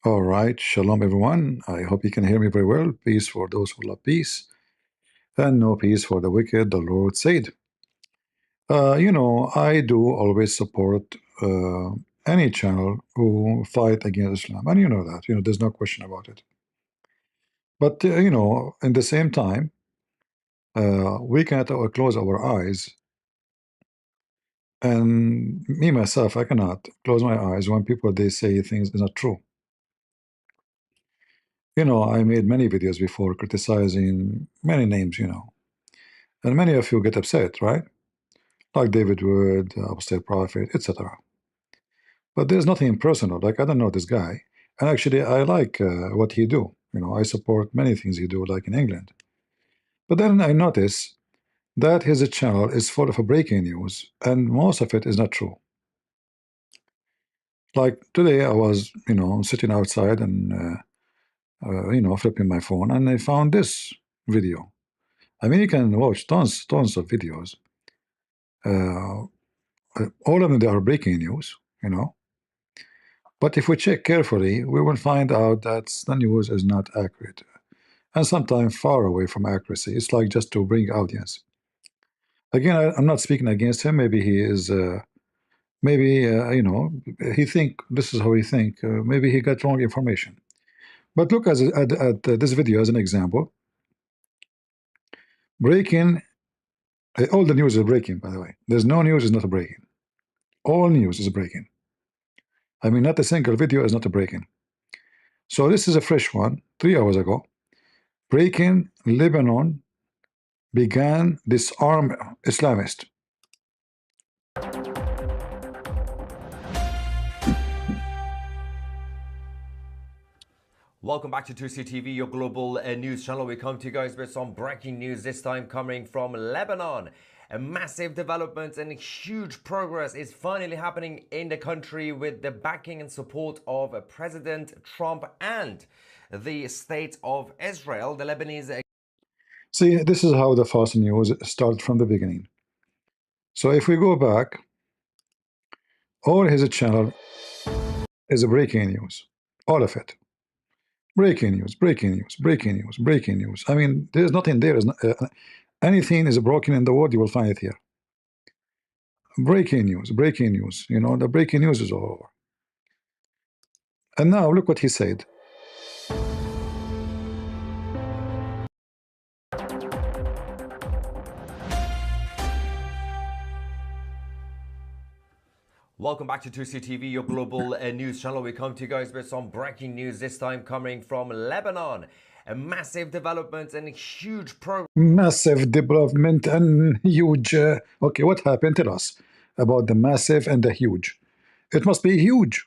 All right, shalom everyone. I hope you can hear me very well. Peace for those who love peace, and no peace for the wicked, the Lord said. I do always support any channel who fight against Islam, and you know that. There's no question about it. But in the same time, we cannot close our eyes, and me myself, I cannot close my eyes when people they say things is not true. I made many videos before criticizing many names, and many of you get upset, right? Like David Wood, Upstate Prophet, etc. But there's nothing personal. Like I don't know this guy, and actually I like what he do. I support many things he do, like in England. But then I notice that his channel is full of breaking news, and most of it is not true. Like today, I was sitting outside and flipping my phone, and I found this video. I mean, you can watch tons of videos. All of them they are breaking news, But if we check carefully, we will find out that the news is not accurate, and sometimes far away from accuracy. It's like just to bring audience. Again, I'm not speaking against him. Maybe he is, maybe he think this is how he think. Maybe he got wrong information. But look at this video as an example. Breaking, all the news is breaking. By the way, there's no news is not breaking. All news is breaking. I mean, not a single video is not breaking. So this is a fresh one, 3 hours ago. Breaking: Lebanon began disarm Islamist. Welcome back to Tousi TV, your global news channel. We come to you guys with some breaking news, this time coming from Lebanon. A massive development and huge progress is finally happening in the country with the backing and support of President Trump and the state of Israel. The Lebanese... See, this is how the false news started from the beginning. So if we go back, all his channel is a breaking news, all of it. Breaking news, breaking news, breaking news, breaking news. I mean, there's nothing there. Anything is broken in the world, you will find it here. Breaking news, breaking news. The breaking news is all over. And now look what he said. Welcome back to Tousi TV, your global news channel. We come to you guys with some breaking news, this time coming from Lebanon. A massive development and huge progress. Massive development and huge. Okay, what happened? Tell us about the massive and the huge. It must be huge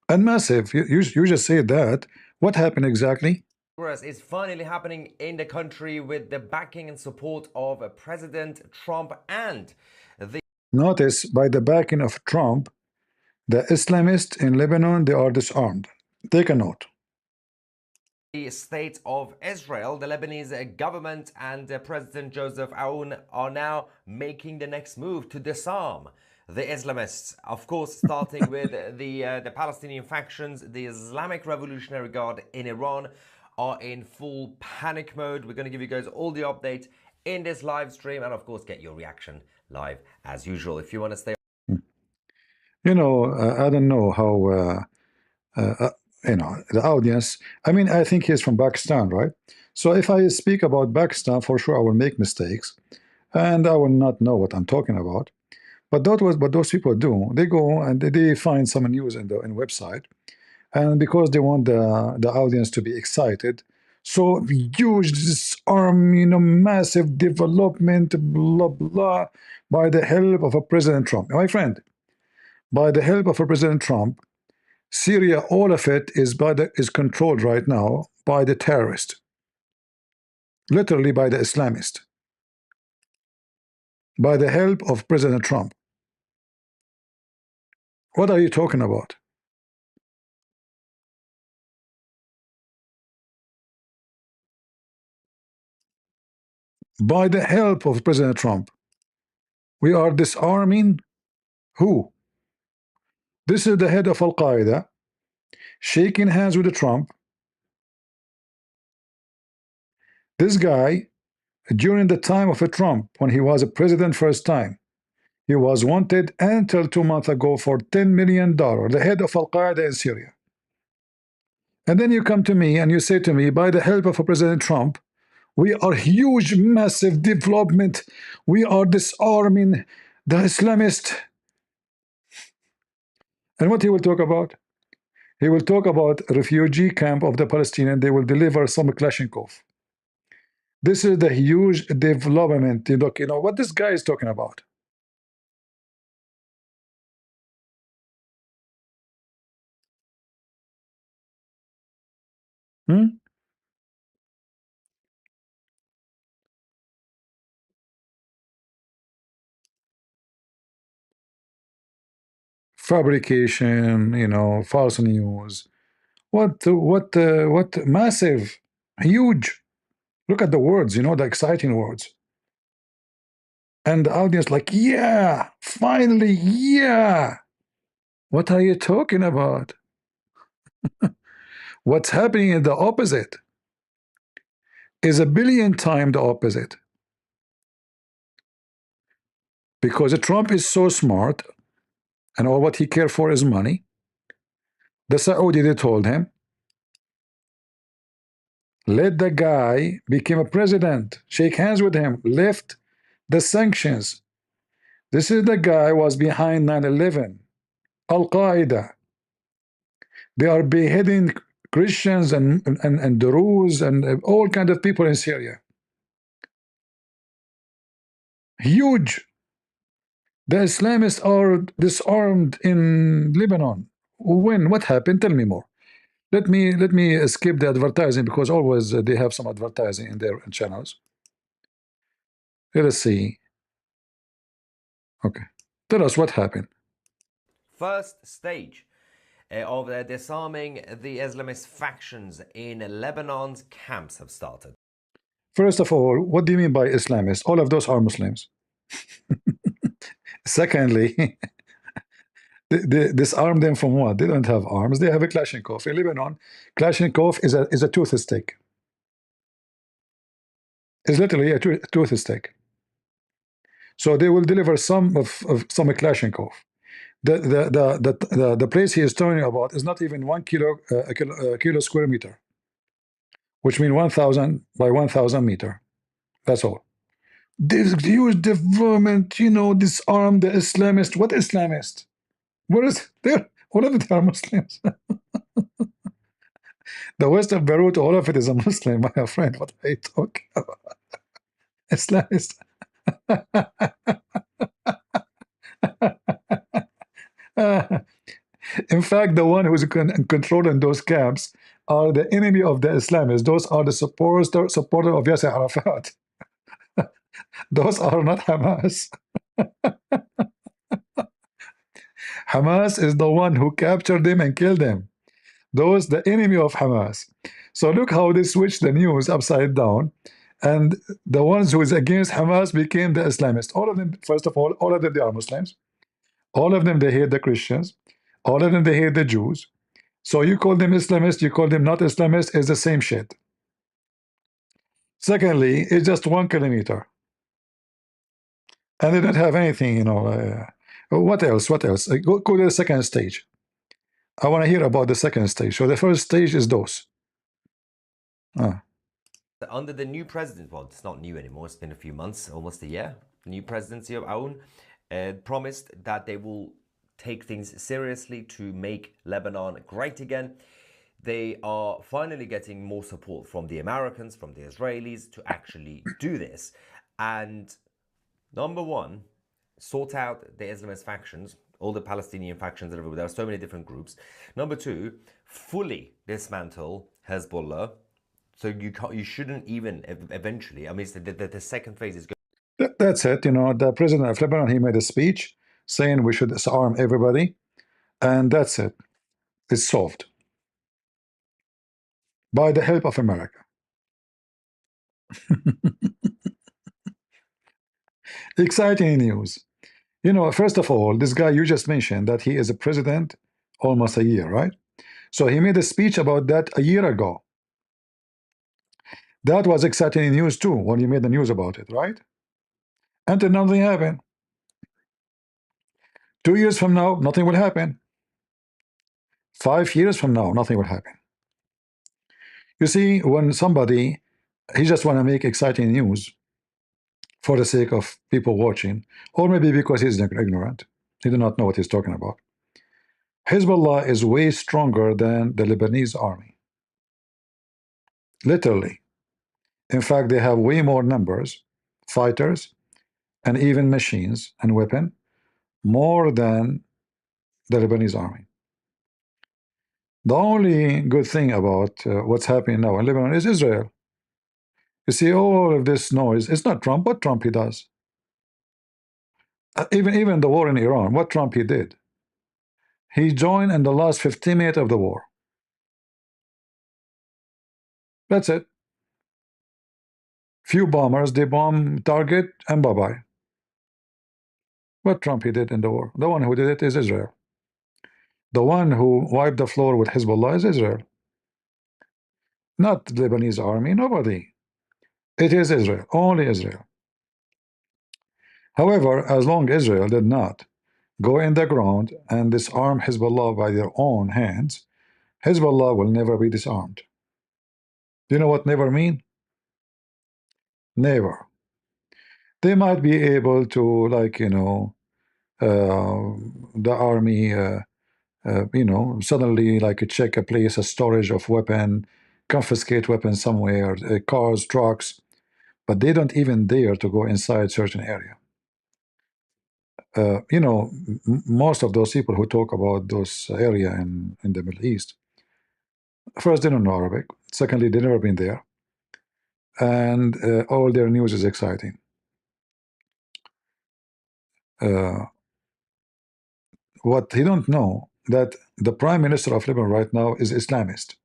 and massive. You just said that. What happened exactly? Progress is finally happening in the country with the backing and support of President Trump and the... Notice, by the backing of Trump, the Islamists in Lebanon, they are disarmed. Take a note. The state of Israel, the Lebanese government and President Joseph Aoun are now making the next move to disarm the Islamists. Of course, starting with the Palestinian factions, the Islamic Revolutionary Guard in Iran are in full panic mode. We're going to give you guys all the updates in this live stream, and of course, get your reaction live as usual. If you want to stay, I don't know how. The audience. I mean, I think he's from Pakistan, right? So if I speak about Pakistan, for sure I will make mistakes, and I will not know what I'm talking about. But that was what those people do. They go and they find some news in the website, and because they want the audience to be excited, so huge disarm, massive development, blah blah, by the help of a President Trump, my friend. By the help of a President Trump, Syria, all of it is controlled right now by the terrorist, literally by the Islamist, by the help of President Trump. What are you talking about? By the help of President Trump, we are disarming who? This is the head of Al-Qaeda. shaking hands with Trump. This guy, during the time of Trump, when he was a president first time, he was wanted until 2 months ago for $10 million, the head of Al Qaeda in Syria. And then you come to me and you say to me, by the help of President Trump, we are huge, massive development. We are disarming the Islamist. And what he will talk about? He will talk about refugee camp of the Palestinians. They will deliver some Kalashnikov. This is the huge development. You know what this guy is talking about. Hmm? Fabrication, false news. What massive, huge. Look at the words, the exciting words. And the audience like, yeah, finally, yeah. What are you talking about? What's happening is the opposite. Is a billion times the opposite. Because Trump is so smart, and all what he cares for is money. The Saudi, they told him, let the guy become a president, shake hands with him, lift the sanctions. This is the guy was behind 9/11, Al Qaeda. They are beheading Christians and Druze and all kinds of people in Syria. Huge. The Islamists are disarmed in Lebanon. When? What happened? Tell me more. Let me skip the advertising because always they have some advertising in their channels. Let's see. Okay, tell us what happened. First stage of disarming the Islamist factions in Lebanon's camps have started. First of all, what do you mean by Islamists? All of those are Muslims. Secondly, they disarm them from what? They don't have arms. They have a Kalashnikov. In Lebanon, Kalashnikov is a tooth stick. It's literally a tooth stick. So they will deliver some of some Kalashnikov. The place he is talking about is not even 1 kilo, kilo square meter, which means 1,000 by 1,000 meter. That's all. This huge development, disarm the Islamist. What Islamist? What is there? All of it are Muslims. The west of Beirut, all of it is a Muslim, my friend. What are you talking about? Islamist. In fact, the one who's controlling those camps are the enemy of the Islamists. Those are the supporter of Yasser Arafat. Those are not Hamas. Hamas is the one who captured them and killed them. Those the enemy of Hamas. So look how they switched the news upside down, and the ones who is against Hamas became the Islamists. All of them, first of all of them they are Muslims. All of them they hate the Christians. All of them they hate the Jews. So you call them Islamists, you call them not Islamists, it's the same shit. Secondly, it's just 1 kilometer. And they don't have anything, what else? What else? Go to the second stage. I want to hear about the second stage. So the first stage is those. Under the new president, well, it's not new anymore, it's been a few months, almost a year, the new presidency of Aoun promised that they will take things seriously to make Lebanon great again. They are finally getting more support from the Americans, from the Israelis to actually do this. And number one, sort out the Islamist factions, all the Palestinian factions, there are so many different groups. Number two, fully dismantle Hezbollah. So you shouldn't even eventually. I mean, the second phase is good. That's it. The president of Lebanon, he made a speech saying we should disarm everybody, and that's it. It's solved by the help of America. Exciting news. First of all, this guy you just mentioned that he is a president almost a year, right? So he made a speech about that a year ago. That was exciting news too when he made the news about it, right? Until nothing happened. 2 years from now, nothing will happen. 5 years from now, nothing will happen. You see, when somebody, he just want to make exciting news for the sake of people watching, or maybe because he's ignorant, he do not know what he's talking about. Hezbollah is way stronger than the Lebanese army. Literally. In fact, they have way more numbers, fighters, and even machines and weapons, more than the Lebanese army. The only good thing about what's happening now in Lebanon is Israel. You see, all of this noise, it's not Trump. What Trump he does? Even the war in Iran, what Trump he did? He joined in the last 15 minutes of the war. That's it. Few bombers, they bomb target, and bye-bye. What Trump he did in the war? The one who did it is Israel. The one who wiped the floor with Hezbollah is Israel. Not the Lebanese army, nobody. It is Israel, only Israel. However, as long as Israel did not go in the ground and disarm Hezbollah by their own hands, Hezbollah will never be disarmed. Do you know what never mean? Never. They might be able to, like, the army, suddenly like check a place, a storage of weapon, confiscate weapons somewhere, cars, trucks, but they don't even dare to go inside certain area. Most of those people who talk about those area in the Middle East, first, they don't know Arabic. Secondly, they've never been there, and all their news is exciting. What he don't know that the Prime Minister of Lebanon right now is Islamist.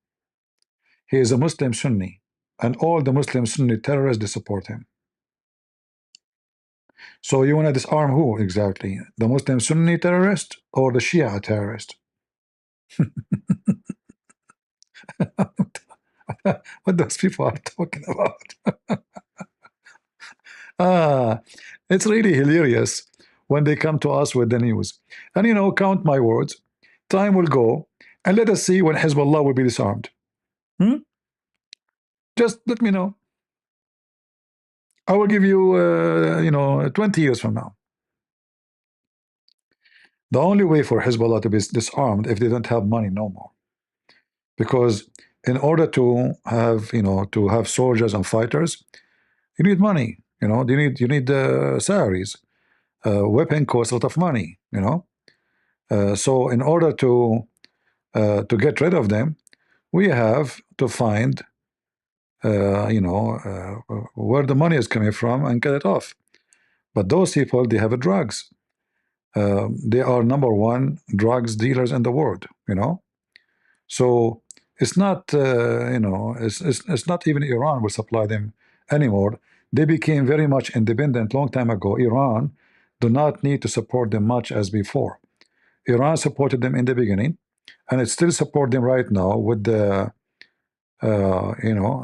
He is a Muslim Sunni, and all the Muslim Sunni terrorists they support him. So you want to disarm who exactly? The Muslim Sunni terrorist or the Shia terrorist? What those people are talking about? It's really hilarious when they come to us with the news. And count my words, time will go, and let us see when Hezbollah will be disarmed. Just let me know. I will give you, 20 years from now. The only way for Hezbollah to be disarmed if they don't have money no more. Because in order to have soldiers and fighters, you need money. You need salaries. Weapon costs a lot of money. So in order to get rid of them, we have to find where the money is coming from and get it off. But those people, they have drugs. They are #1 drugs dealers in the world. So it's not it's not even Iran will supply them anymore. They became very much independent long time ago. Iran do not need to support them much as before. Iran supported them in the beginning, and it still support them right now with the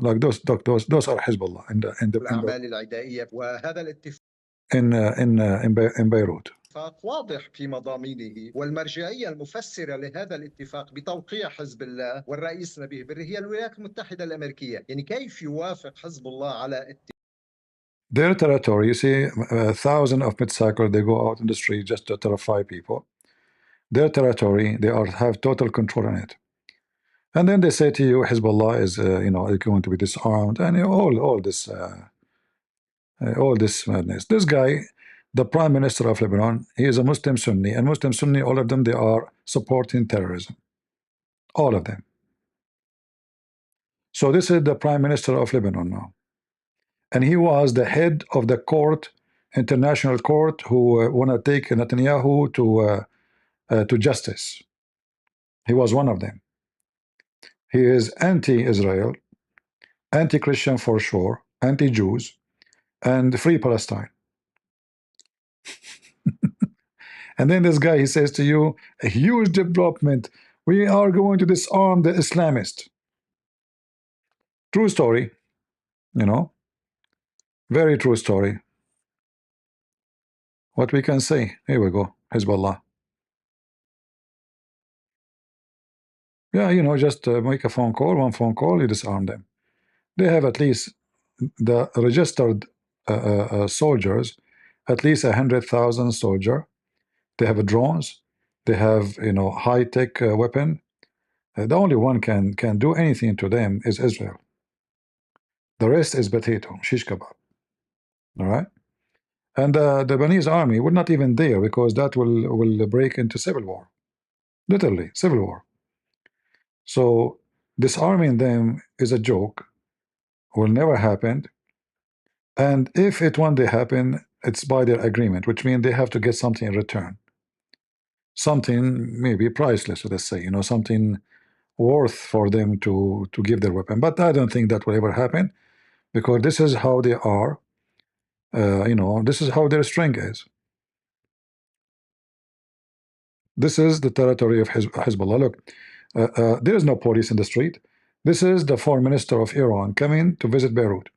like those are Hezbollah in Beirut. اتفاق واضح في مضامينه والمرجعية المفسرة لهذا الاتفاق بتوقيع حزب الله والرئيس نبيه بري هي الولايات المتحدة الأمريكية. يعني كيف يوافق حزب الله على their territory? You see, thousands of motorcycles, they go out in the street just to terrify people. Their territory, they have total control on it. And then they say to you, Hezbollah is going to be disarmed, and all this madness. This guy, the Prime Minister of Lebanon, he is a Muslim Sunni, and Muslim Sunni, all of them, they are supporting terrorism. All of them. So this is the Prime Minister of Lebanon now. And he was the head of the court, international court, who want to take Netanyahu to justice. He was one of them. He is anti-Israel, anti-Christian for sure, anti-Jews, and free Palestine. And then this guy, he says to you, a huge development. We are going to disarm the Islamist. True story, you know, very true story. What we can say, here we go, Hezbollah. Yeah, you know, just make a phone call, one phone call, you disarm them. They have at least the registered soldiers, at least 100,000 soldier. They have drones. They have, you know, high-tech weapon. The only one can do anything to them is Israel. The rest is potato, shish kebab. All right, and the Lebanese army would not even dare, because that will break into civil war, literally civil war. So disarming them is a joke, will never happen. And if it one day happen, it's by their agreement, which means they have to get something in return, something maybe priceless, let's say, you know, something worth for them to give their weapon. But I don't think that will ever happen, because this is how they are. You know, this is how their strength is. This is the territory of Hezbollah. Look, there is no police in the street. This is the foreign minister of Iran coming to visit Beirut.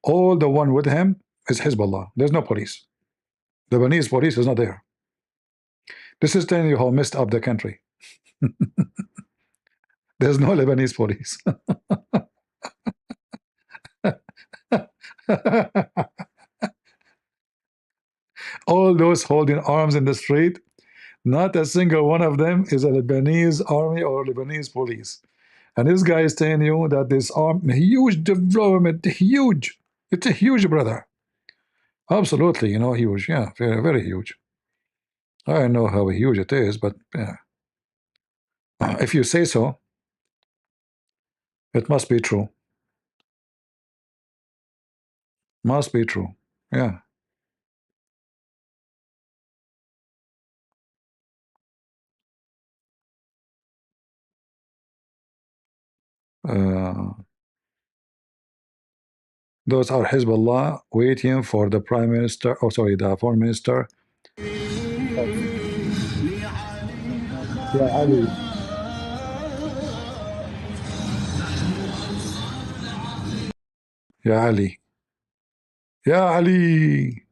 All the one with him is Hezbollah. There's no police. The Lebanese police is not there. This is telling you how messed up the country. There's no Lebanese police. All those holding arms in the street, not a single one of them is a Lebanese army or Lebanese police. And this guy is telling you that this huge development, huge. It's a huge, brother. Absolutely, you know, huge. Yeah, very, very huge. I don't know how huge it is, but yeah. If you say so, it must be true. Must be true. Yeah. Uh, those are Hezbollah waiting for the prime minister. Oh, sorry, the foreign minister. Yeah, Ali. Yeah, Ali. Yeah, Ali.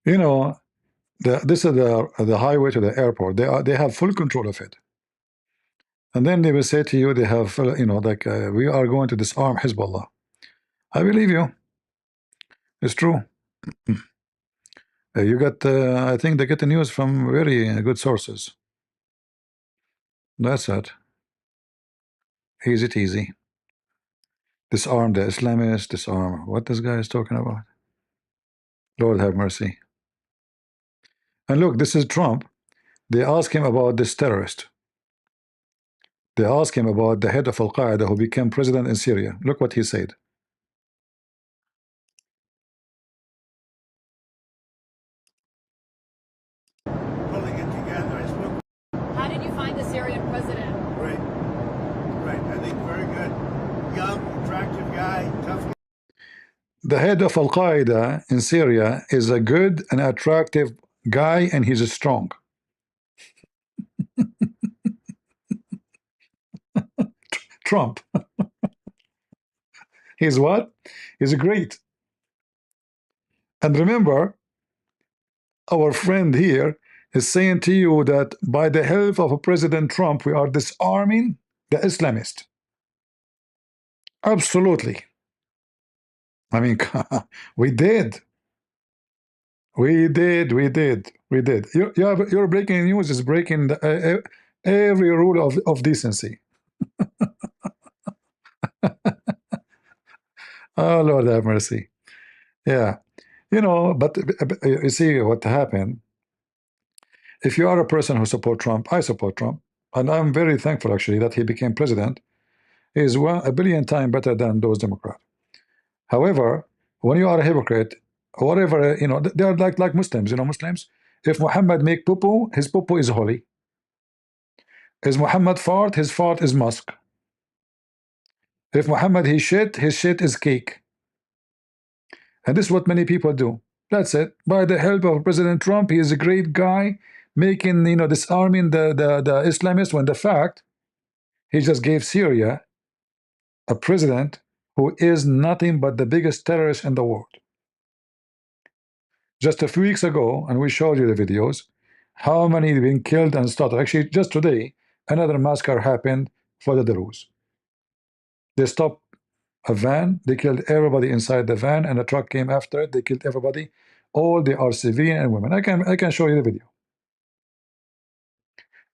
You know, this is the highway to the airport. They have full control of it. And then they will say to you, they have, you know, like, we are going to disarm Hezbollah. I believe you. It's true. You got, I think they get the news from very good sources. That's it. Easy easy. Disarm the Islamists, disarm. What this guy is talking about? Lord have mercy. And look, this is Trump. They ask him about this terrorist. They ask him about the head of Al Qaeda who became president in Syria. Look what he said. Pulling it together. I spoke. How did you find the Syrian president? Great. Great. I think very good. Young, attractive guy, tough guy. The head of Al Qaeda in Syria is a good and attractive guy, and he's strong. Trump. He's what? He's great. And remember, our friend here is saying to you that by the help of President Trump, we are disarming the Islamist. Absolutely. I mean, we did. We did. Your breaking news is breaking every rule of decency. Oh, Lord have mercy. Yeah. You know, but you see what happened. If you are a person who support Trump, I support Trump. And I'm very thankful, actually, that he became president. He is a billion times better than those Democrats. However, when you are a hypocrite, whatever, you know, they are like Muslims, you know, Muslims. If Muhammad make poo-poo, his poo-poo is holy. Is Muhammad fart? His fart is musk. If Muhammad he shit, his shit is cake. And this is what many people do. That's it. By the help of President Trump, he is a great guy, making disarming the Islamists. When the fact he just gave Syria a president who is nothing but the biggest terrorist in the world. Just a few weeks ago, and we showed you the videos, how many have been killed and slaughtered. Actually, just today, another massacre happened for the Druze. They stopped a van, they killed everybody inside the van, and a truck came after it, they killed everybody. All they are civilian and women. I can show you the video.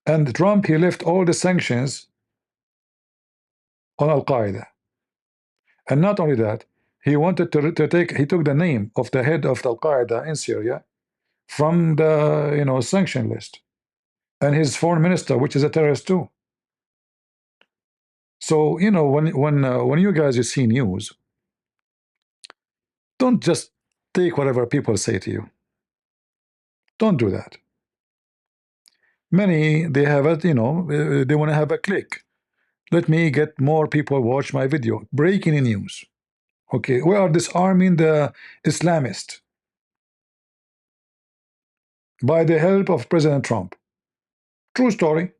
And Trump, he left all the sanctions on Al-Qaeda. And not only that, he wanted to take, he took the name of the head of Al-Qaeda in Syria from the sanction list, and his foreign minister, which is a terrorist too. So when you guys you see news, don't just take whatever people say to you. Don't do that. Many they have it, they want to have a click. Let me get more people watch my video. Breaking news. Okay, we are disarming the Islamist by the help of President Trump. True story.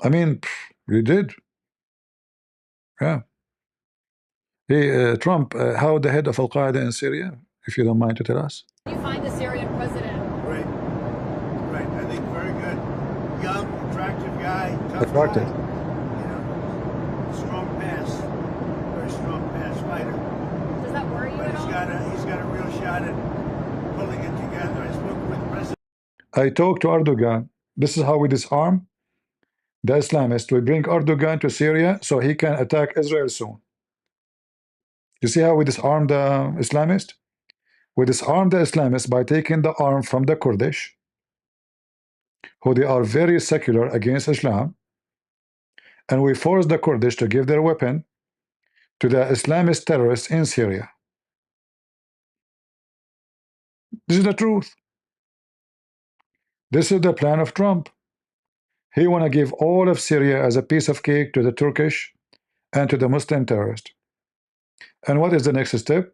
I mean, you did. Yeah. Hey, Trump, how the head of Al-Qaeda in Syria, if you don't mind to tell us? How do you find the Syrian president? Right. Right. I think very good. Young, attractive guy. Tough Attractive. guy. You know, strong pass. Very strong pass fighter. Does that worry you But at all? he's got a real shot at pulling it together. I spoke with the president. I talked to Erdogan. This is how we disarm the Islamists. We bring Erdogan to Syria so he can attack Israel soon. You see how we disarm the Islamist? We disarm the Islamists by taking the arm from the Kurdish, who they are very secular against Islam, and we force the Kurdish to give their weapon to the Islamist terrorists in Syria. This is the truth. This is the plan of Trump. He want to give all of Syria as a piece of cake to the Turkish and to the Muslim terrorists. And what is the next step?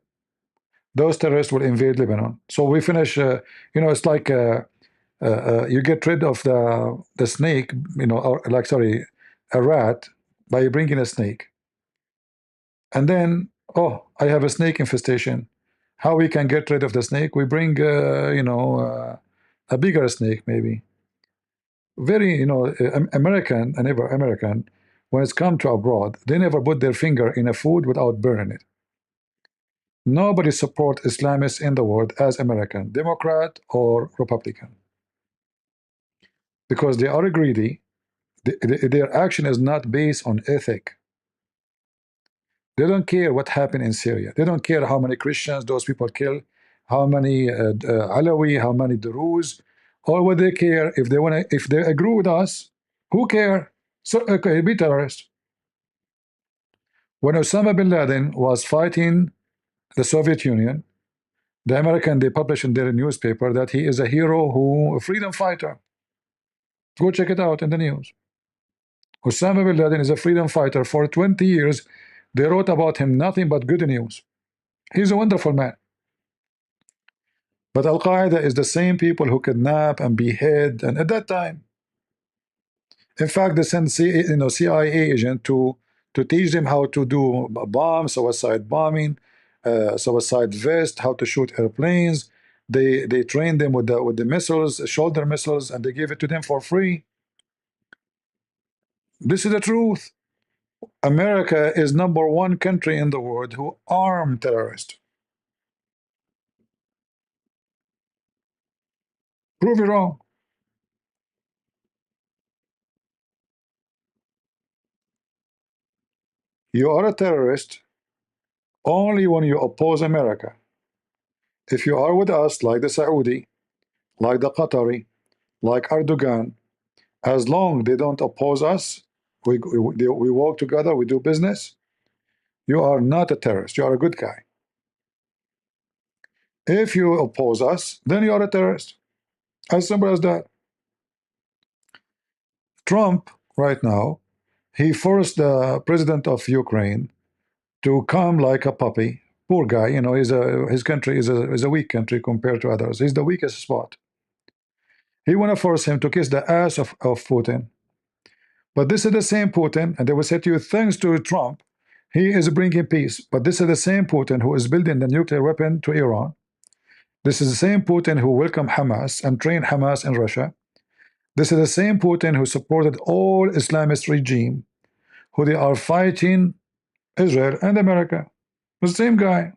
Those terrorists will invade Lebanon. So we finish, it's like you get rid of the snake, or like, sorry, a rat by bringing a snake. And then, oh, I have a snake infestation. How we can get rid of the snake? We bring, a bigger snake, maybe. Very, American, and ever American, when it's come to abroad, they never put their finger in a food without burning it. Nobody support Islamists in the world as American, Democrat or Republican, because they are greedy. Their action is not based on ethic. They don't care what happened in Syria. They don't care how many Christians those people kill, how many Alawi, how many Druze. All what they care, if they agree with us, who care? So okay, be terrorist. When Osama bin Laden was fighting the Soviet Union, the American, they published in their newspaper that he is a hero, a freedom fighter. Go check it out in the news. Osama bin Laden is a freedom fighter. For 20 years, they wrote about him nothing but good news. He's a wonderful man. But Al-Qaeda is the same people who kidnap and behead, and at that time, in fact, they sent CIA agent to teach them how to do bombs, suicide bombing, suicide vest, how to shoot airplanes. They train them with the missiles, shoulder missiles, and they give it to them for free. This is the truth. America is #1 country in the world who arm terrorists. Prove me wrong. You are a terrorist only when you oppose America. If you are with us, like the Saudi, like the Qatari, like Erdogan, as long they don't oppose us, we work together, we do business, you are not a terrorist, you are a good guy. If you oppose us, then you are a terrorist. As simple as that. Trump, right now, he forced the president of Ukraine to come like a puppy. Poor guy, you know, his country is a weak country compared to others. He's the weakest spot. He want to force him to kiss the ass of Putin. But this is the same Putin, and they will say to you, thanks to Trump, he is bringing peace. But this is the same Putin who is building the nuclear weapon to Iran. This is the same Putin who welcomed Hamas and trained Hamas in Russia. This is the same Putin who supported all Islamist regime, who they are fighting Israel and America. The same guy.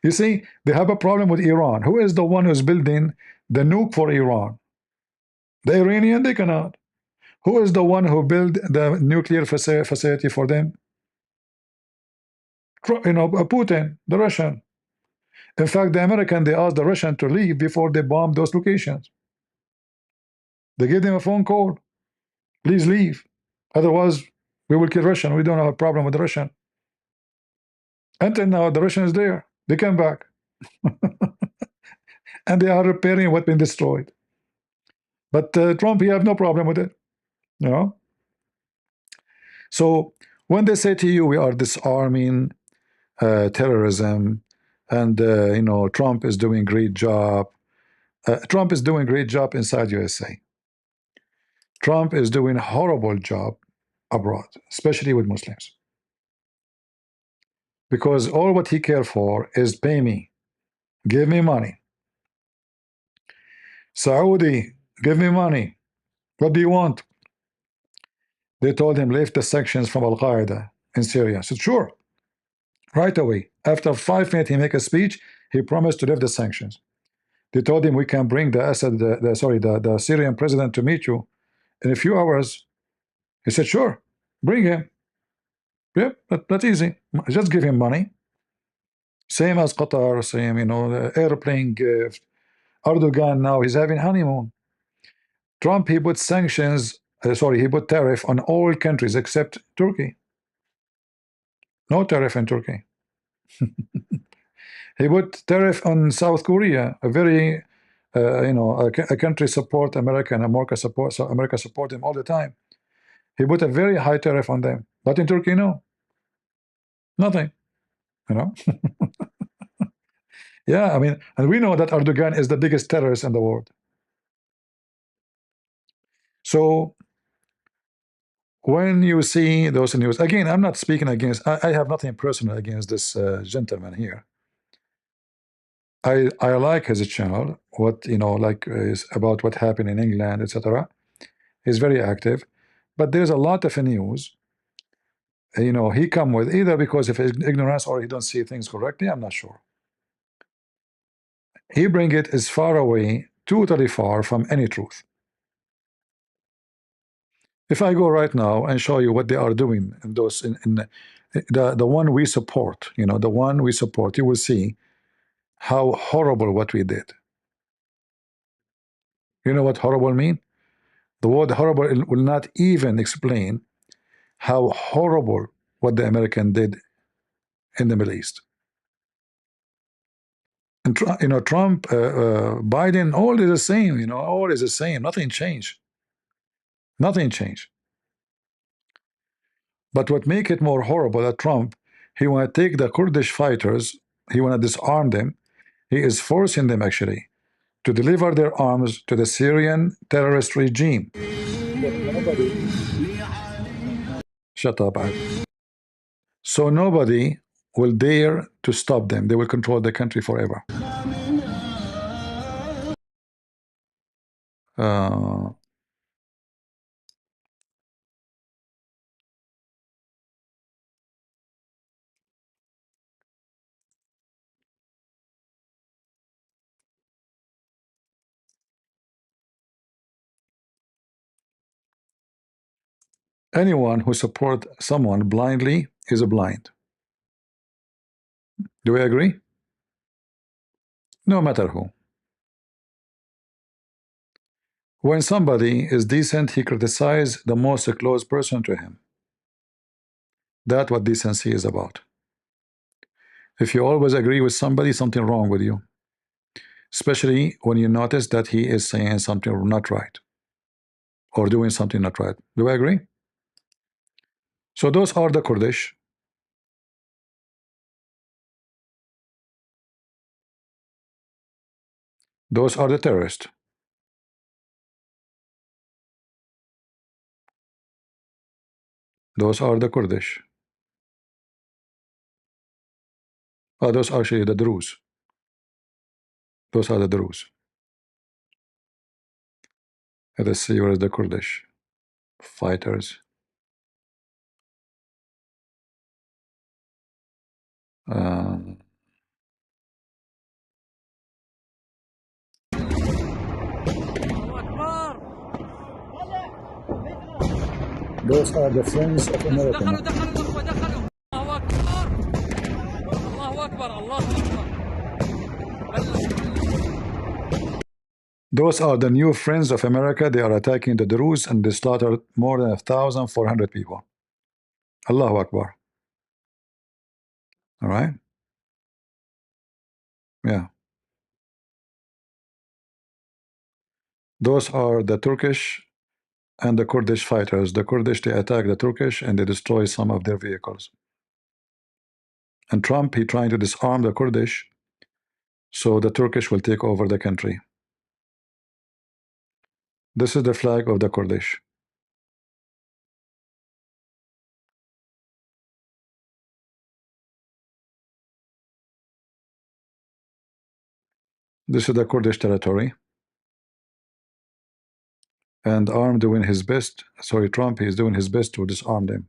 You see, they have a problem with Iran. Who is the one who's building the nuke for Iran? The Iranian, they cannot. Who is the one who built the nuclear facility for them? You know, Putin, the Russian. In fact, the American, they asked the Russian to leave before they bombed those locations. They gave them a phone call. Please leave. Otherwise, we will kill Russian. We don't have a problem with the Russian. Until now, the Russian is there. They came back. And they are repairing what's been destroyed. But Trump, he have no problem with it. You know? So when they say to you, we are disarming terrorism, and you know, Trump is doing great job. Trump is doing great job inside USA. Trump is doing a horrible job abroad, especially with Muslims. Because all what he cares for is pay me, give me money. Saudi, give me money. What do you want? They told him lift the sanctions from Al Qaeda in Syria. I said sure. Right away. After 5 minutes, he make a speech. He promised to lift the sanctions. They told him we can bring the Assad, the Syrian president to meet you in a few hours. He said sure, bring him. Yep, that's easy. Just give him money. Same as Qatar, same, you know, the airplane gift. Erdogan now, he's having honeymoon. Trump, he put sanctions, he put tariff on all countries except Turkey. No tariff in Turkey. He put tariff on South Korea, a very, you know, a country support America, and America support him all the time. He put a very high tariff on them. But in Turkey, no. Nothing. You know? Yeah, I mean, and we know that Erdogan is the biggest terrorist in the world. So when you see those news, again, I'm not speaking against, I have nothing personal against this gentleman here. I like his channel, what, you know, like is about what happened in England, etc. He's very active, but there's a lot of news, you know, he come with either because of his ignorance or he don't see things correctly. I'm not sure. He bring it as far away, totally far from any truth. If I go right now and show you what they are doing in those in the one we support, you know, the one we support, you will see how horrible what we did. You know what horrible mean? The word horrible will not even explain how horrible what the American did in the Middle East. And you know, Trump, Biden, all is the same. You know, all is the same. Nothing changed. Nothing changed. But what make it more horrible that Trump, he want to take the Kurdish fighters, he want to disarm them. He is forcing them actually to deliver their arms to the Syrian terrorist regime. Shut up. So nobody will dare to stop them. They will control the country forever. Anyone who supports someone blindly is a blind. Do we agree? No matter who. When somebody is decent, he criticizes the most close person to him. That's what decency is about. If you always agree with somebody, something wrong with you. especially when you notice that he is saying something not right or doing something not right. Do I agree? So those are the Kurdish. Those are the terrorists. Those are the Kurdish. Those are actually the Druze. Those are the Druze. Let us see where is the Kurdish fighters. Those are the friends of America. Those are the new friends of America. They are attacking the Druze and they slaughtered more than 1,400 people. Allahu Akbar. All right? Yeah. Those are the Turkish and the Kurdish fighters. The Kurdish, they attack the Turkish and they destroy some of their vehicles. And Trump, he trying to disarm the Kurdish so the Turkish will take over the country. This is the flag of the Kurdish. This is the Kurdish territory. And armed doing his best. Sorry, Trump, he is doing his best to disarm them.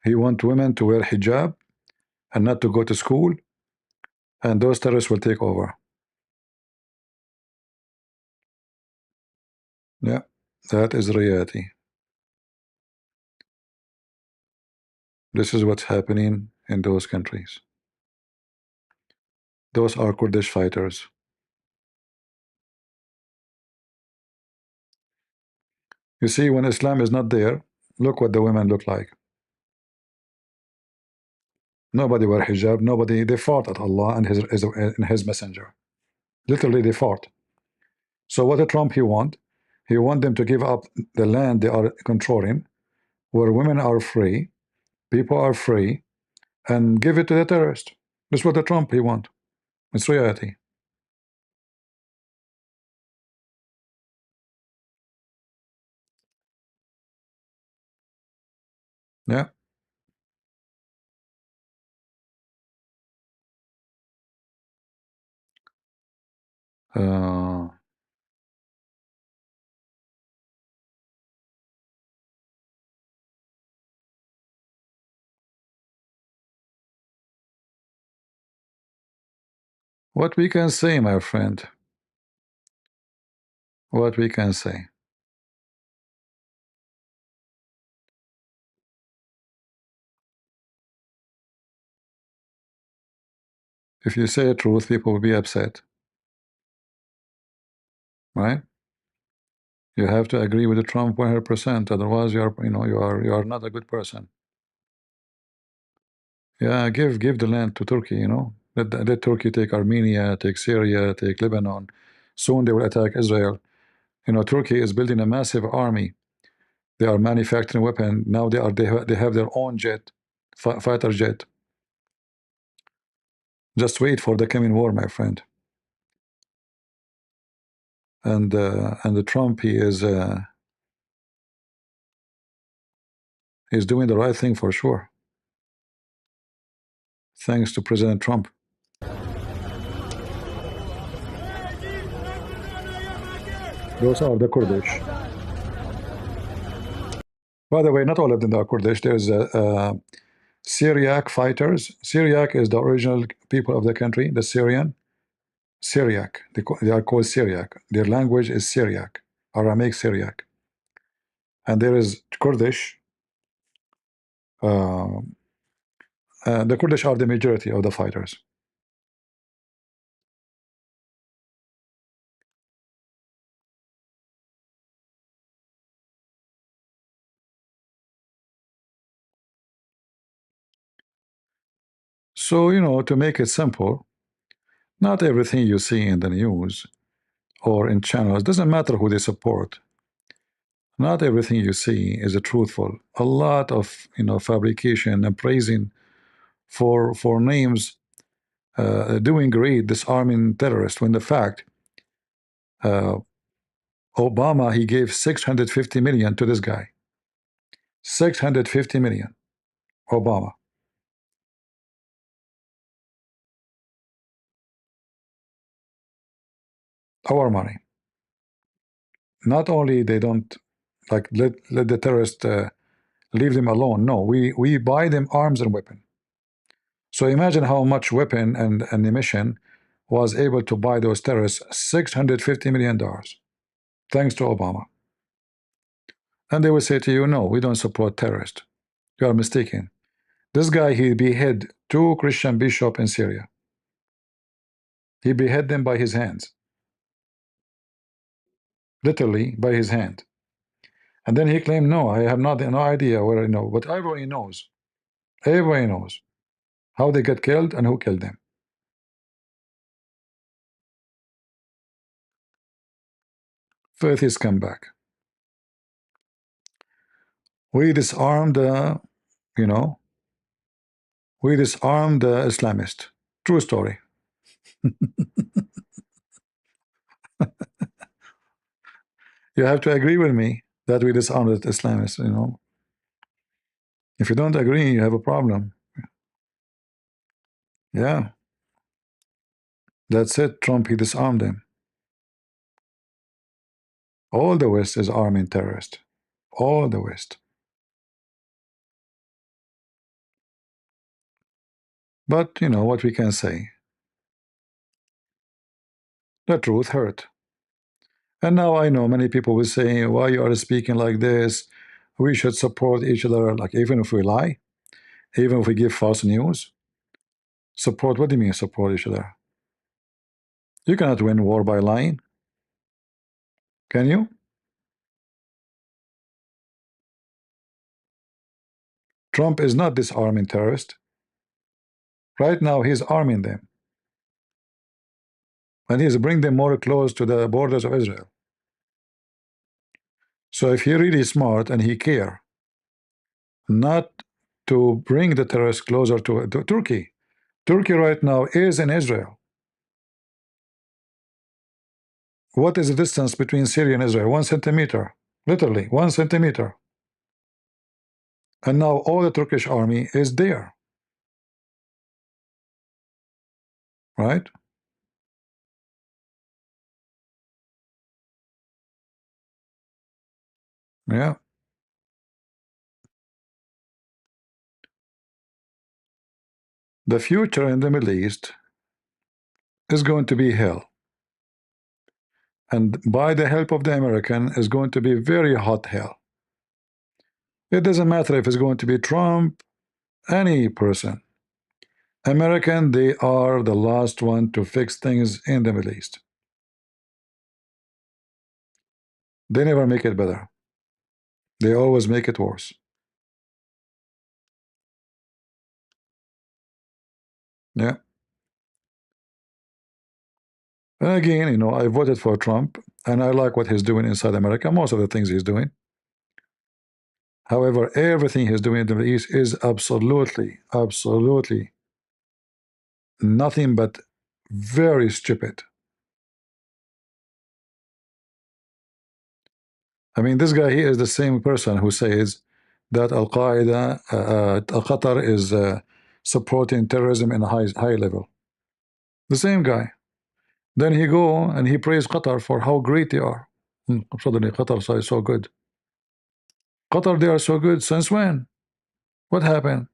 He wants women to wear hijab and not to go to school, and those terrorists will take over. Yeah, that is reality. This is what's happening in those countries. Those are Kurdish fighters. You see, when Islam is not there, look what the women look like. Nobody wear hijab, nobody, they fought at Allah and his messenger. Literally, they fought. So what did Trump he want? He want them to give up the land they are controlling, where women are free, people are free, and give it to the terrorist. That's what the Trump he want. It's reality. Yeah. What we can say, my friend, what we can say. If you say the truth, people will be upset, right? You have to agree with the Trump 100%. Otherwise, you are not a good person. Yeah, give the land to Turkey. Let Turkey take Armenia, take Syria, take Lebanon. Soon they will attack Israel. Turkey is building a massive army. They are manufacturing weapons now. They have their own jet, fighter jet. Just wait for the coming war, my friend. And the Trump, he's doing the right thing for sure. Thanks to President Trump. Those are the Kurdish. By the way, not all of them are Kurdish. There's Syriac fighters. Syriac is the original people of the country, the Syrian. Syriac. They are called Syriac. Their language is Syriac, Aramaic Syriac. And there is Kurdish. The Kurdish are the majority of the fighters. So, to make it simple, Not everything you see in the news or in channels, doesn't matter who they support. Not everything you see is truthful. A lot of fabrication and praising for names, doing great, disarming terrorists. When the fact, uh, Obama, he gave 650 million to this guy. 650 million. Obama. Our money. Not only they don't like let the terrorists leave them alone. No, we buy them arms and weapon. So imagine how much weapon and ammunition was able to buy those terrorists. $650 million, thanks to Obama. And they will say to you, no, we don't support terrorists. You are mistaken. This guy, he beheaded 2 Christian bishops in Syria. He beheaded them by his hands. Literally by his hand. And then he claimed, no, I have no idea where I know. But everybody knows. Everybody knows how they get killed and who killed them. Faith is come back. We disarmed the, we disarmed the Islamist. True story. You have to agree with me that we disarmed the Islamists, If you don't agree, you have a problem. Yeah. That's it. Trump, he disarmed them. All the West is arming terrorists. All the West. But, what we can say. The truth hurt. And now I know many people will say, why you are speaking like this? We should support each other, like even if we lie, even if we give false news. Support, what do you mean support each other? You cannot win war by lying. Can you? Trump is not disarming terrorists. Right now he's arming them. And he's bringing them more close to the borders of Israel. So if he really smart and he care not to bring the terrorists closer to Turkey. Turkey right now is in Israel. What is the distance between Syria and Israel? 1 centimeter. Literally 1 centimeter. And now all the Turkish army is there. Right? Yeah. The future in the Middle East is going to be hell. And by the help of the American is going to be very hot hell. It doesn't matter if it's going to be Trump, any person. American, they are the last one to fix things in the Middle East. They never make it better. They always make it worse. Yeah. And again, I voted for Trump, and I like what he's doing inside America, most of the things he's doing. However, everything he's doing in the Middle East is absolutely nothing but very stupid. I mean, this guy, he is the same person who says that Al-Qaeda, Qatar is supporting terrorism in a high level. The same guy. Then he go and he praise Qatar for how great they are. Suddenly Qatar is so good. Qatar, they are so good. Since when? What happened?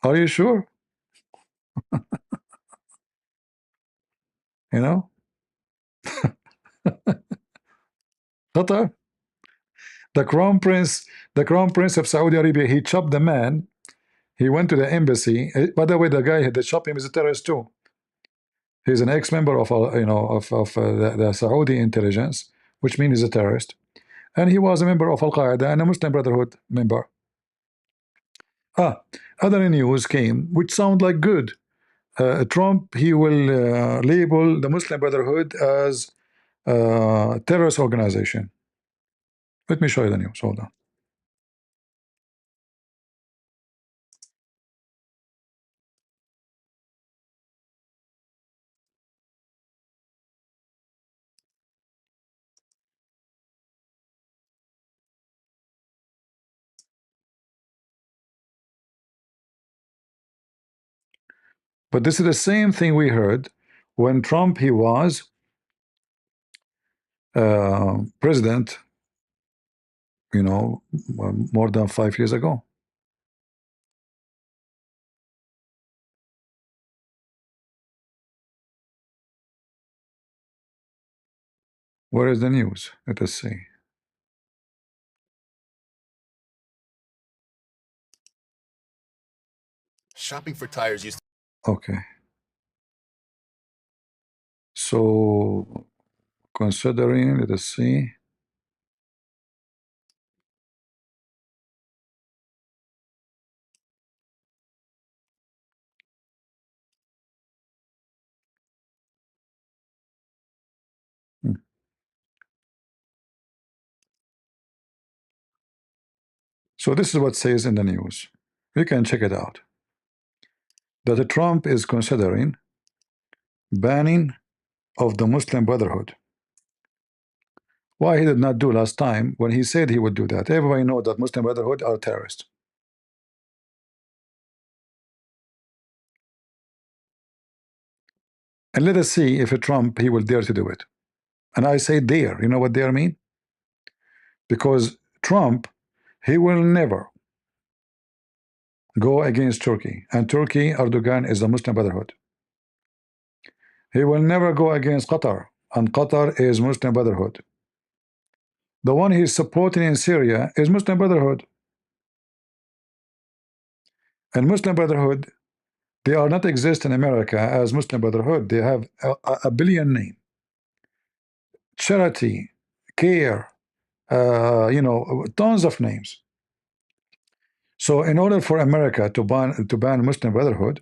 Are you sure? You know? Qatar, the crown prince of Saudi Arabia, he chopped the man. He went to the embassy. By the way, the guy that chopped him is a terrorist too. He's an ex-member of the Saudi intelligence, which means he's a terrorist, and he was a member of Al-Qaeda and a Muslim Brotherhood member. Other news came, which sound like good. Trump, he will label the Muslim Brotherhood as a terrorist organization. Let me show you the news. Hold on. But this is the same thing we heard when Trump, he was president, you know, more than 5 years ago. Where is the news? Let us see. Shopping for tires used Okay. So considering, let us see. So this is what says in the news. You can check it out. That Trump is considering banning of the Muslim Brotherhood. Why he did not do last time when he said he would do that? Everybody knows that Muslim Brotherhood are terrorists. And let us see if Trump, he will dare to do it. And I say dare. You know what dare mean? Because Trump, he will never go against Turkey. And Turkey, Erdogan, is the Muslim Brotherhood. He will never go against Qatar. And Qatar is Muslim Brotherhood. The one he's supporting in Syria is Muslim Brotherhood. And Muslim Brotherhood, they are not exist in America as Muslim Brotherhood. They have a billion names. Charity, care, you know, tons of names. So in order for America to ban Muslim Brotherhood,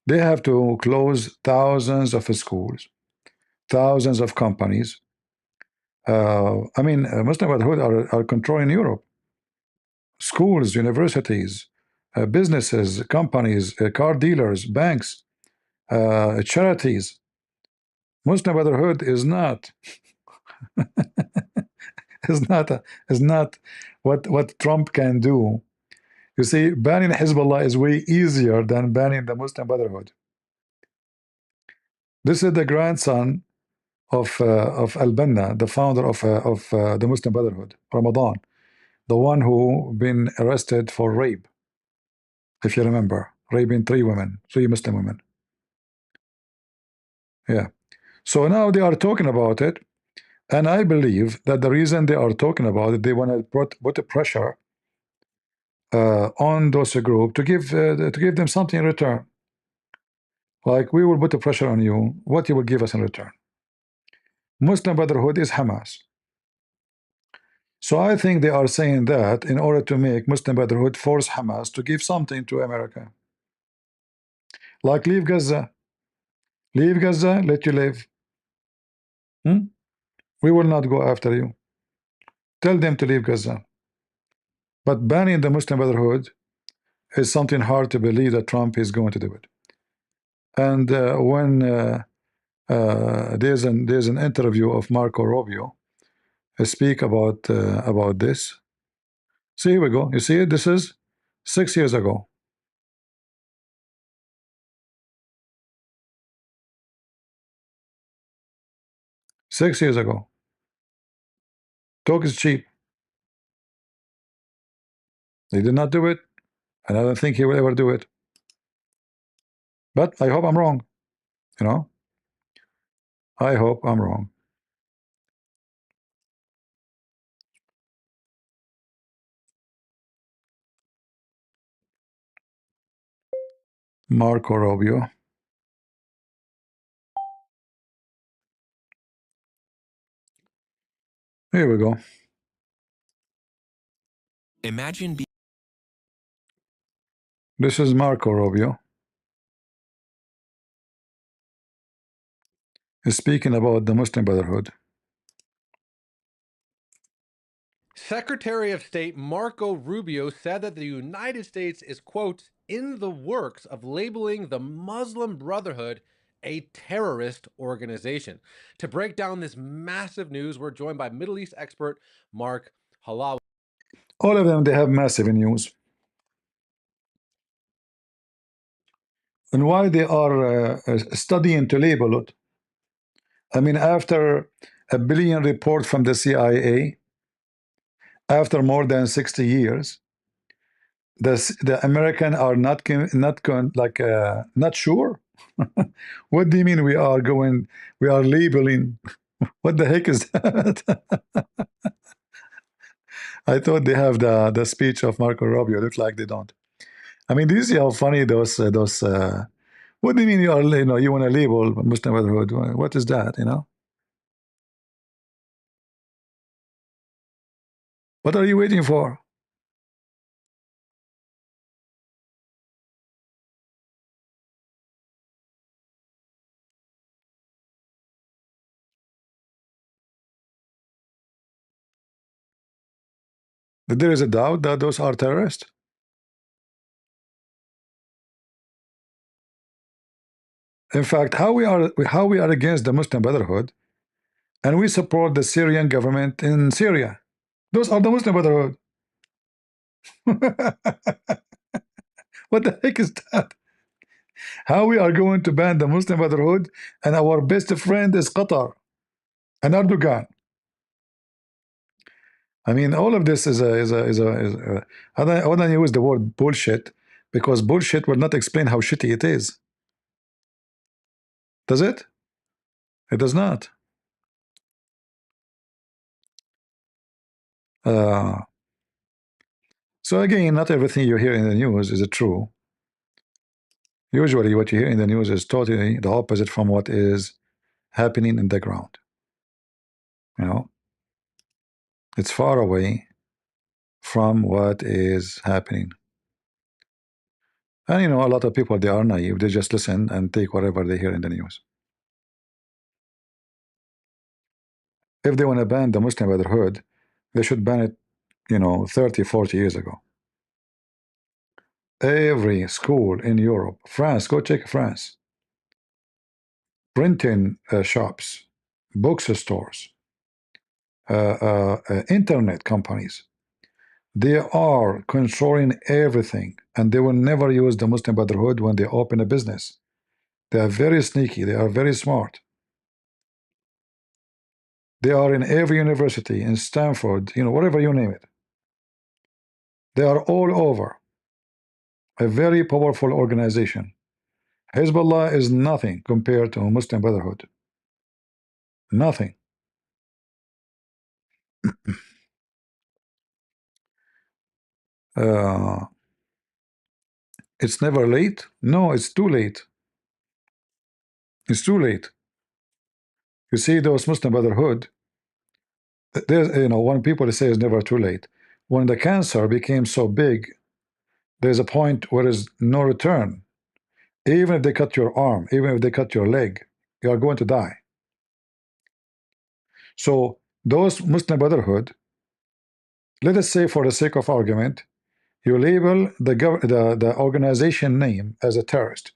they have to close thousands of schools, thousands of companies. I mean, Muslim Brotherhood are controlling Europe. Schools, universities, businesses, companies, car dealers, banks, charities. Muslim Brotherhood is not is not what Trump can do. You see, banning Hezbollah is way easier than banning the Muslim Brotherhood. This is the grandson of Al-Banna, the founder of the Muslim Brotherhood, Ramadan, the one who been arrested for rape, if you remember, raping three Muslim women. Yeah. So now they are talking about it, and I believe that the reason they are talking about it, they want to put a pressure on those group to give them something in return. Like, we will put the pressure on you. What you will give us in return? Muslim Brotherhood is Hamas. So I think they are saying that in order to make Muslim Brotherhood force Hamas to give something to America. Like, leave Gaza. Leave Gaza, let you live. We will not go after you. Tell them to leave Gaza. But banning the Muslim Brotherhood is something hard to believe that Trump is going to do it. And when there's an interview of Marco Rubio speak about this. See, here we go. You see it? This is 6 years ago. 6 years ago. Talk is cheap. He did not do it, and I don't think he will ever do it. But I hope I'm wrong. You know, I hope I'm wrong. Marco Rubio. Here we go. Imagine This is Marco Rubio. speaking about the Muslim Brotherhood. Secretary of State Marco Rubio said that the United States is, quote, in the works of labeling the Muslim Brotherhood a terrorist organization. To break down this massive news, we're joined by Middle East expert Mark Halawi. All of them, they have massive news. And why they are studying to label it. I mean, after a billion report from the CIA, after more than 60 years, the American are not not sure. What do you mean we are labeling? What the heck is that? I thought they have the speech of Marco Rubio. Looks like they don't. I mean, do you see how funny those? What do you mean you want to label Muslim Brotherhood? What is that? What are you waiting for? There is a doubt that those are terrorists. In fact, how we are against the Muslim Brotherhood, and we support the Syrian government in Syria. Those are the Muslim Brotherhood. What the heck is that? How we are going to ban the Muslim Brotherhood, and our best friend is Qatar and Erdogan. I mean, all of this is I want to use the word bullshit, because bullshit will not explain how shitty it is. Does it? It does not. So again, not everything you hear in the news is true. Usually what you hear in the news is totally the opposite from what is happening in the ground. It's far away from what is happening. And a lot of people, they are naive. They just listen and take whatever they hear in the news. If they want to ban the Muslim Brotherhood, they should ban it 30, 40 years ago. Every school in Europe, France, go check France, printing shops, bookstores, internet companies, they are controlling everything, and they will never use the Muslim Brotherhood when they open a business. They are very sneaky. They are very smart. They are in every university, in Stanford, whatever you name it. They are all over. A very powerful organization. Hezbollah is nothing compared to Muslim Brotherhood. Nothing. It's never late. No, it's too late. It's too late. You see, those Muslim Brotherhood, there's, when people say it's never too late, when the cancer became so big, there's a point where there's no return. Even if they cut your arm, even if they cut your leg, you are going to die. So those Muslim Brotherhood, let us say for the sake of argument, you label the organization name as a terrorist.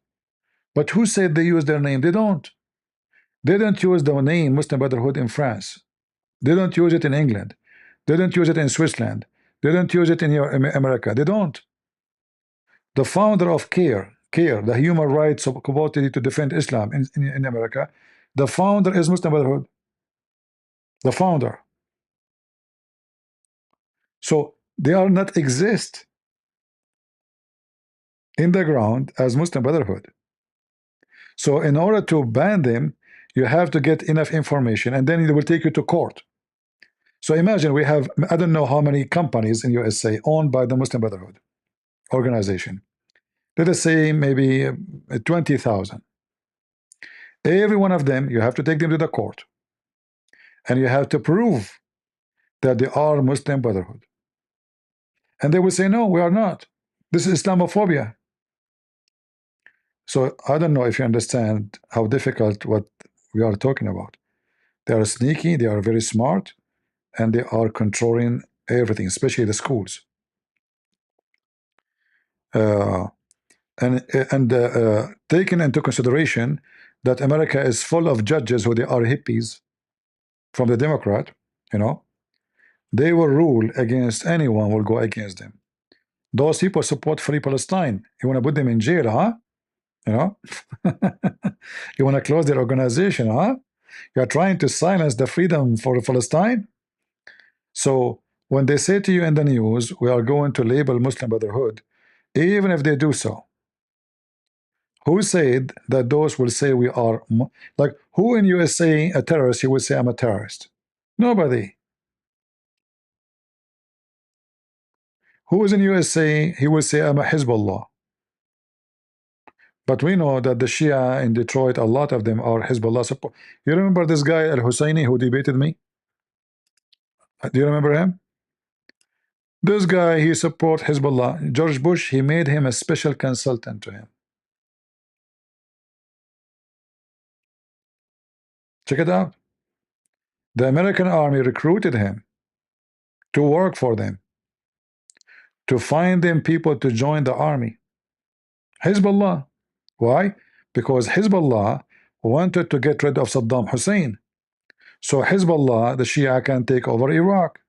But who said they use their name? They don't. They don't use the name Muslim Brotherhood in France. They don't use it in England. They don't use it in Switzerland. They don't use it in America. They don't. The founder of CARE, the human rights community to defend Islam in America, the founder is Muslim Brotherhood. The founder. So they are not exist in the ground as Muslim Brotherhood. So in order to ban them, you have to get enough information, and then it will take you to court. So imagine we have, I don't know how many companies in USA owned by the Muslim Brotherhood organization. Let us say maybe 20,000. Every one of them, you have to take them to the court, and you have to prove that they are Muslim Brotherhood. And they will say, no, we are not. This is Islamophobia. So I don't know if you understand how difficult what we are talking about. They are sneaky, they are very smart, and they are controlling everything, especially the schools. Uh, and taking into consideration that America is full of judges who they are hippies from the Democrat, you know, they will rule against anyone who will go against them. Those people support Free Palestine. You want to put them in jail, huh? You know, you want to close their organization, huh? You're trying to silence the freedom for Palestine. So when they say to you in the news, we are going to label Muslim Brotherhood, even if they do so, who said that those will say we are like, who in US saying a terrorist, he will say I'm a terrorist? Nobody. Who is in US saying he will say I'm a Hezbollah? But we know that the Shia in Detroit, a lot of them are Hezbollah support. You remember this guy Al Husseini who debated me? Do you remember him? This guy, he support Hezbollah. George Bush, he made him a special consultant to him. Check it out. The American army recruited him to work for them, to find them people to join the army. Hezbollah. Why? Because Hezbollah wanted to get rid of Saddam Hussein. So Hezbollah, the Shia, can take over Iraq.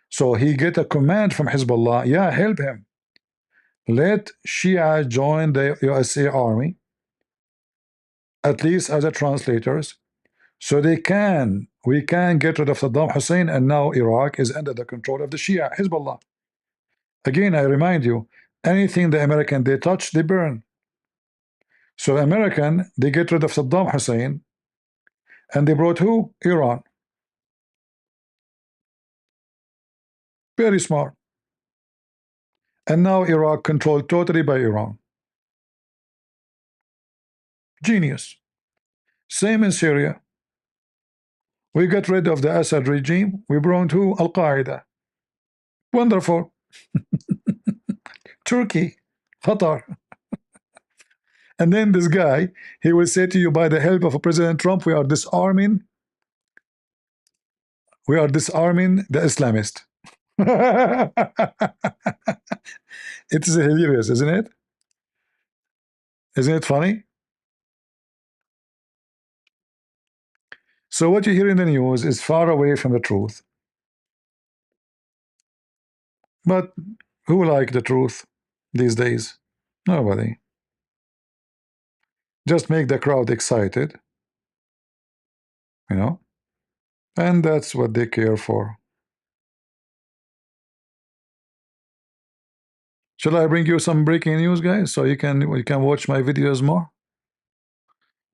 So he get a command from Hezbollah, yeah, help him. Let Shia join the USA Army, at least as a translators, so we can get rid of Saddam Hussein, and now Iraq is under the control of the Shia, Hezbollah. Again, I remind you, anything the American they touch, they burn. So American, they get rid of Saddam Hussein, and they brought who? Iran. Very smart. And now Iraq controlled totally by Iran. Genius. Same in Syria. We got rid of the Assad regime. We brought who? Al-Qaeda. Wonderful. Turkey. Qatar. And then this guy, he will say to you, by the help of President Trump, we are disarming the Islamist. It is hilarious, isn't it? Isn't it funny? So what you hear in the news is far away from the truth. But who like the truth these days? Nobody. Just make the crowd excited, you know, and that's what they care for. Shall I bring you some breaking news, guys, so you can watch my videos more?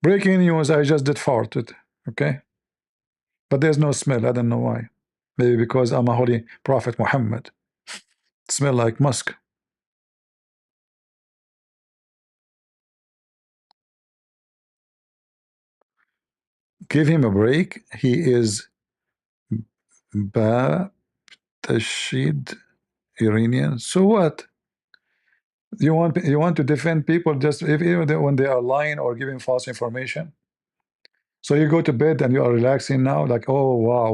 Breaking news, I just did farted, okay? But there's no smell, I don't know why. Maybe because I'm a holy prophet Muhammad. Smell like musk. Give him a break. He is Ba Tashid Iranian. So what? You want to defend people just even when they are lying or giving false information? So you go to bed and you are relaxing now, like, oh wow,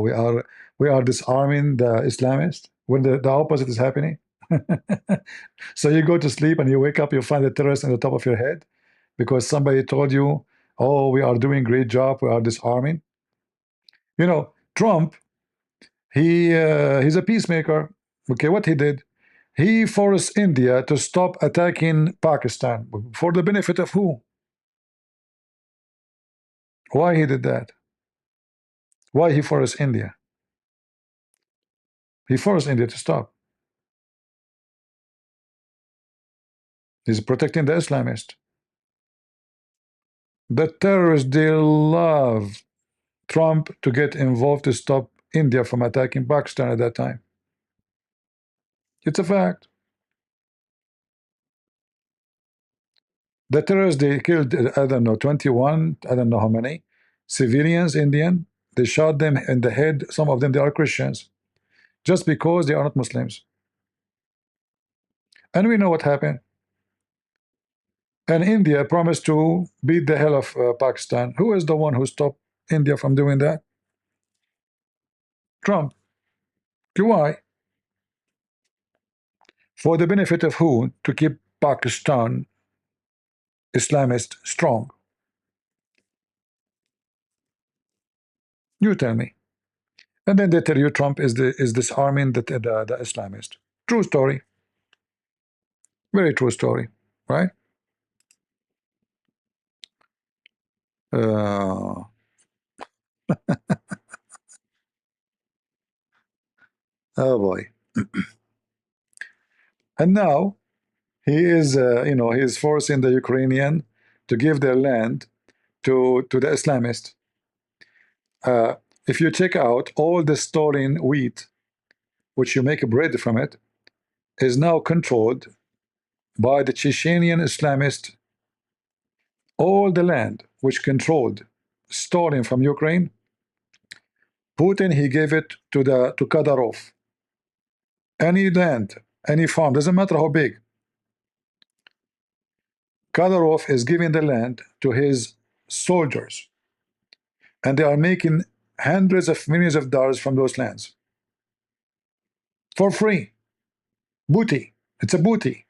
we are disarming the Islamists when the opposite is happening. So you go to sleep and you wake up, you find the terrorist on the top of your head because somebody told you, oh, we are doing great job, we are disarming. You know, Trump, he's a peacemaker. Okay, what he did, he forced India to stop attacking Pakistan for the benefit of who? Why he did that? Why he forced India? He forced India to stop. He's protecting the Islamist. The terrorists, they love Trump to get involved to stop India from attacking Pakistan at that time. It's a fact. The terrorists, they killed, I don't know, 21, I don't know how many, civilians, Indian. They shot them in the head. Some of them, they are Christians, just because they are not Muslims. And we know what happened. And India promised to beat the hell of Pakistan. Who is the one who stopped India from doing that? Trump. Why? For the benefit of who? To keep Pakistan Islamist strong. You tell me. And then they tell you Trump is disarming the Islamist. True story. Very true story, right? Uh, oh boy. And now he is, he is forcing the Ukrainian to give their land to the Islamist. If you check out all the stolen wheat, which you make bread from it, is now controlled by the Chechenian Islamist. All the land which controlled, stolen from Ukraine, Putin, he gave it to Kadyrov. Any land, any farm, doesn't matter how big. Kadyrov is giving the land to his soldiers, and they are making hundreds of millions of dollars from those lands for free. Booty. It's a booty.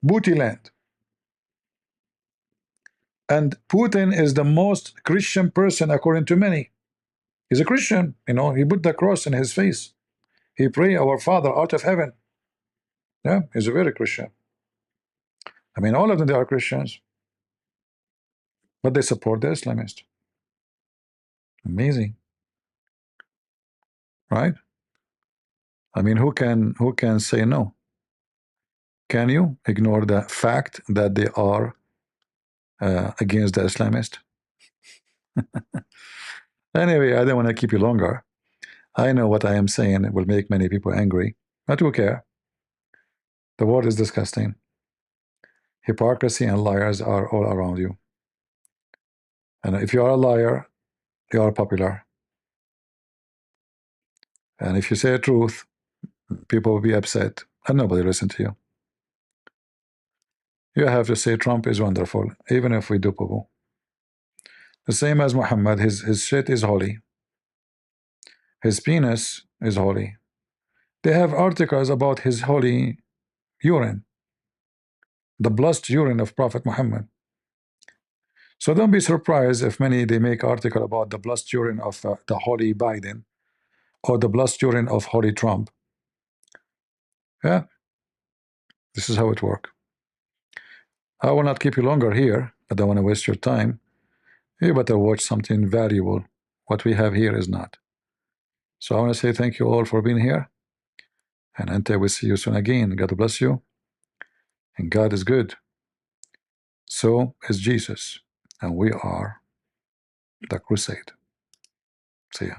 Booty land. And Putin is the most Christian person according to many. He's a Christian, he put the cross in his face. He pray, our Father out of heaven. Yeah, he's a very Christian. I mean, all of them, they are Christians, but they support the Islamist. Amazing, right? I mean, who can say no? Can you ignore the fact that they are against the Islamist? Anyway, I don't want to keep you longer. I know what I am saying will make many people angry, but who care? The world is disgusting. Hypocrisy and liars are all around you. And if you are a liar, you are popular. And if you say the truth, people will be upset, and nobody listen to you. You have to say Trump is wonderful, even if we do poo-poo. The same as Muhammad, his shit is holy. His penis is holy. They have articles about his holy urine, the blessed urine of Prophet Muhammad. So don't be surprised if they make article about the blessed urine of the holy Biden or the blessed urine of holy Trump. Yeah, this is how it works. I will not keep you longer here. I don't want to waste your time. You better watch something valuable. What we have here is not. So I want to say thank you all for being here. And until we see you soon again, God bless you. And God is good. So is Jesus. And we are the crusade. See ya.